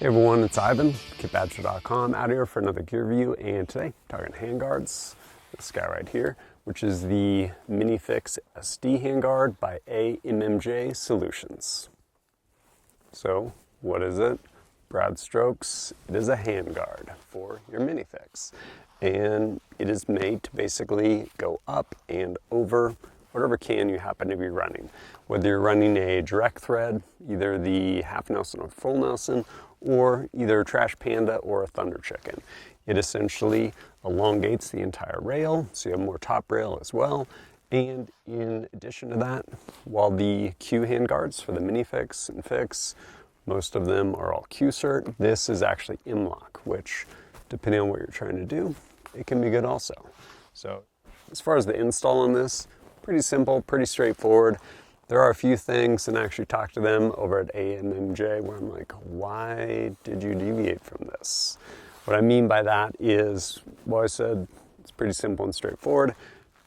Hey everyone, it's Ivan, kitbadger.com, out here for another gear review, and today talking handguards. This guy right here, which is the MiniFix SD Handguard by AMMJ Solutions. So, what is it? Broad strokes, it is a handguard for your MiniFix, and it is made to basically go up and over whatever can you happen to be running. Whether you're running a direct thread, either the half Nelson or full Nelson, or either a trash Panda or a Thunder Chicken. It essentially elongates the entire rail, so you have more top rail as well. And in addition to that, while the Q handguards for the MiniFix and Fix, most of them are all Q cert, this is actually MLOK, which depending on what you're trying to do, it can be good also. So as far as the install on this, pretty simple, pretty straightforward. There are a few things, and I actually talked to them over at AMMJ where I'm like, why did you deviate from this? What I mean by that is, well, I said it's pretty simple and straightforward.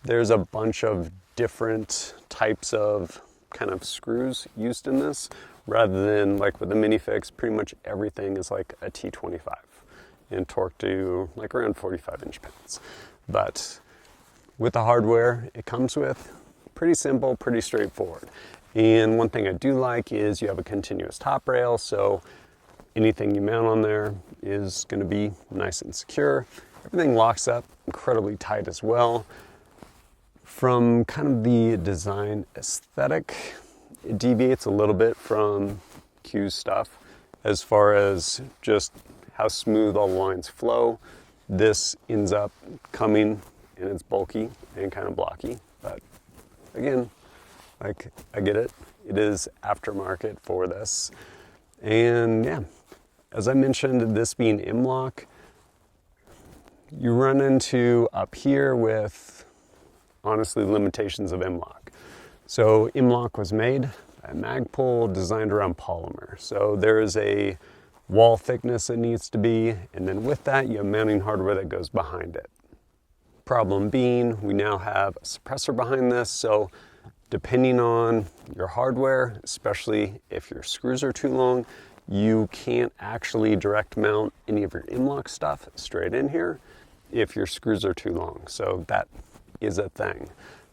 There's a bunch of different types of kind of screws used in this, rather than like with the MiniFix, pretty much everything is like a T25 and torque to like around 45 inch-pounds. But with the hardware it comes with, pretty simple, pretty straightforward. And one thing I do like is you have a continuous top rail, so anything you mount on there is going to be nice and secure. Everything locks up incredibly tight as well. From kind of the design aesthetic, it deviates a little bit from Q's stuff as far as just how smooth all the lines flow. This ends up coming and it's bulky and kind of blocky, but again, like, I get it. It is aftermarket for this. And yeah, as I mentioned, this being MLOK, you run into up here with, honestly, limitations of MLOK. So MLOK was made by Magpul, designed around polymer. So there is a wall thickness that needs to be, and then with that, you have mounting hardware that goes behind it. Problem being, we now have a suppressor behind this, so depending on your hardware, especially if your screws are too long, you can't actually direct mount any of your MLOK stuff straight in here if your screws are too long. So that is a thing.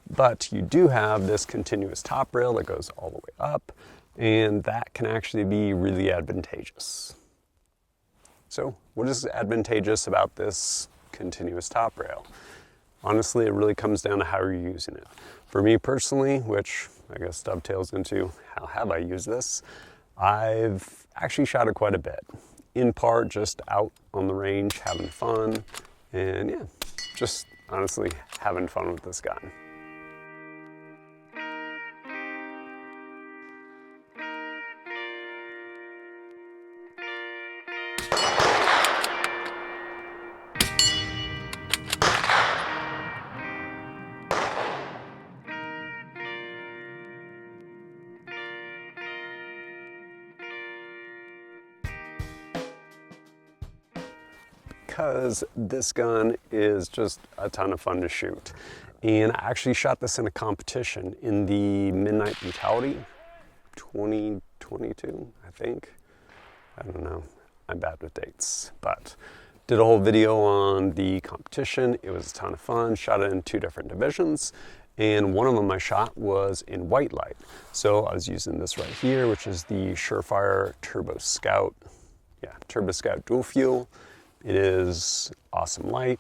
But you do have this continuous top rail that goes all the way up, and that can actually be really advantageous. So what is advantageous about this continuous top rail? Honestly, it really comes down to how you're using it. For me personally, which I guess dovetails into how have I used this, I've actually shot it quite a bit. In part, just out on the range, having fun, and yeah, just honestly having fun with this gun. Because this gun is just a ton of fun to shoot. And I actually shot this in a competition in the Midnight Brutality 2022, I think. I don't know, I'm bad with dates, but did a whole video on the competition. It was a ton of fun, shot it in 2 different divisions, and one of them I shot was in white light. So I was using this right here, which is the SureFire Turbo Scout dual fuel. It is awesome light,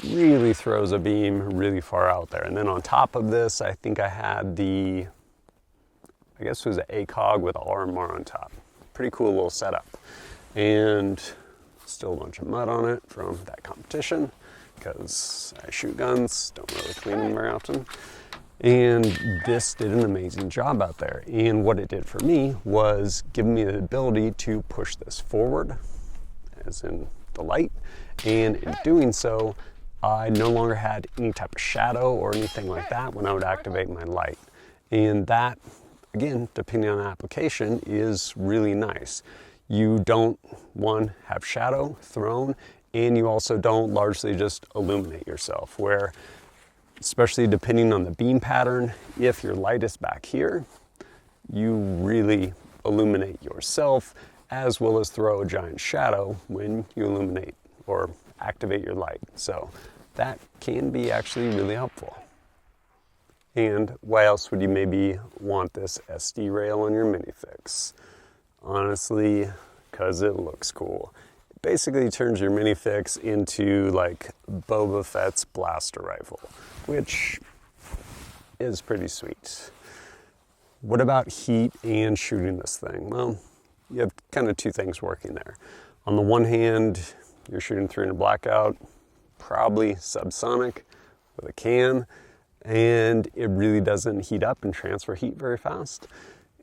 really throws a beam really far out there. And then on top of this, I think I had the, I guess it was an ACOG with RMR on top. Pretty cool little setup. And still a bunch of mud on it from that competition because I shoot guns, don't really clean them very often. And this did an amazing job out there. And what it did for me was give me the ability to push this forward, as in the light, and in doing so I no longer had any type of shadow or anything like that when I would activate my light. And that, again, depending on the application, is really nice. You don't, one, have shadow thrown, and you also don't largely just illuminate yourself, where, especially depending on the beam pattern, if your light is back here, you really illuminate yourself as well as throw a giant shadow when you illuminate or activate your light. So that can be actually really helpful. And why else would you maybe want this SD rail on your MiniFix? Honestly, because it looks cool. It basically turns your MiniFix into like Boba Fett's blaster rifle, which is pretty sweet. What about heat and shooting this thing? Well, you have kind of two things working there. On the one hand, you're shooting through in a blackout, probably subsonic with a can, and it really doesn't heat up and transfer heat very fast.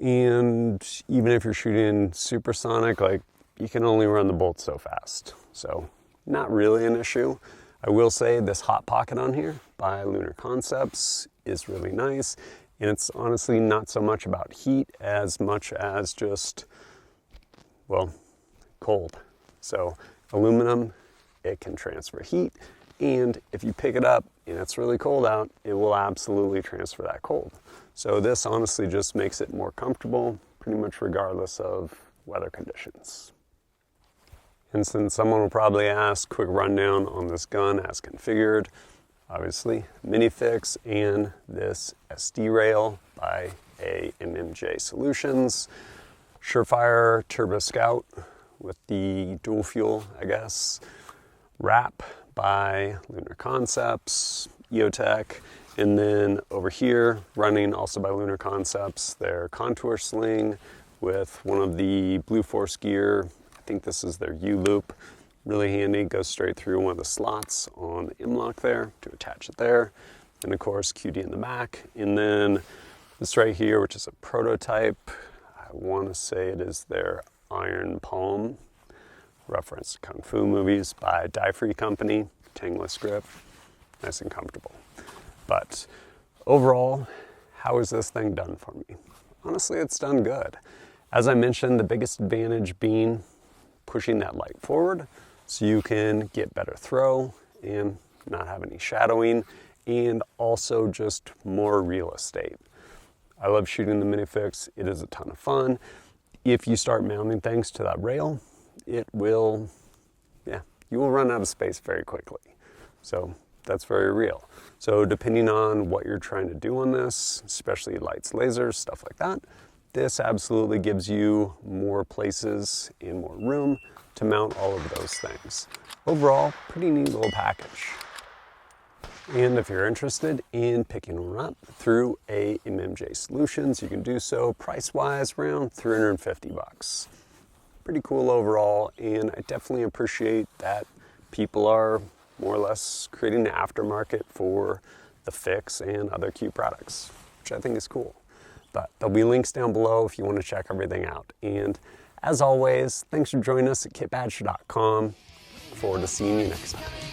And even if you're shooting supersonic, like, you can only run the bolts so fast. So not really an issue. I will say this hot pocket on here by Lunar Concepts is really nice. And it's honestly not so much about heat as much as just, well, cold. So aluminum, it can transfer heat. And if you pick it up and it's really cold out, it will absolutely transfer that cold. So this honestly just makes it more comfortable, pretty much regardless of weather conditions. And since someone will probably ask, quick rundown on this gun as configured. Obviously, MiniFix and this SD rail by AMMJ Solutions. SureFire Turbo Scout with the dual fuel, I guess. Wrap by Lunar Concepts, EOTech. And then over here, running also by Lunar Concepts, their contour sling with one of the Blue Force gear. I think this is their U-loop. Really handy, goes straight through one of the slots on the MLOK there to attach it there. And of course, QD in the back. And then this right here, which is a prototype, I want to say it is their Iron Palm, reference to Kung Fu movies, by DieFree company, tangless grip, nice and comfortable. But overall, how is this thing done for me? Honestly, it's done good. As I mentioned, the biggest advantage being pushing that light forward so you can get better throw and not have any shadowing, and also just more real estate. I love shooting the MiniFix. It is a ton of fun. If you start mounting things to that rail, it will, you will run out of space very quickly. So that's very real. So depending on what you're trying to do on this, especially lights, lasers, stuff like that, this absolutely gives you more places and more room to mount all of those things. Overall, pretty neat little package. And if you're interested in picking one up through AMMJ Solutions, you can do so price-wise around $350. Pretty cool overall, and I definitely appreciate that people are more or less creating an aftermarket for the Fix and other Q products, which I think is cool. But there'll be links down below if you want to check everything out. And as always, thanks for joining us at kitbadger.com. Look forward to seeing you next time.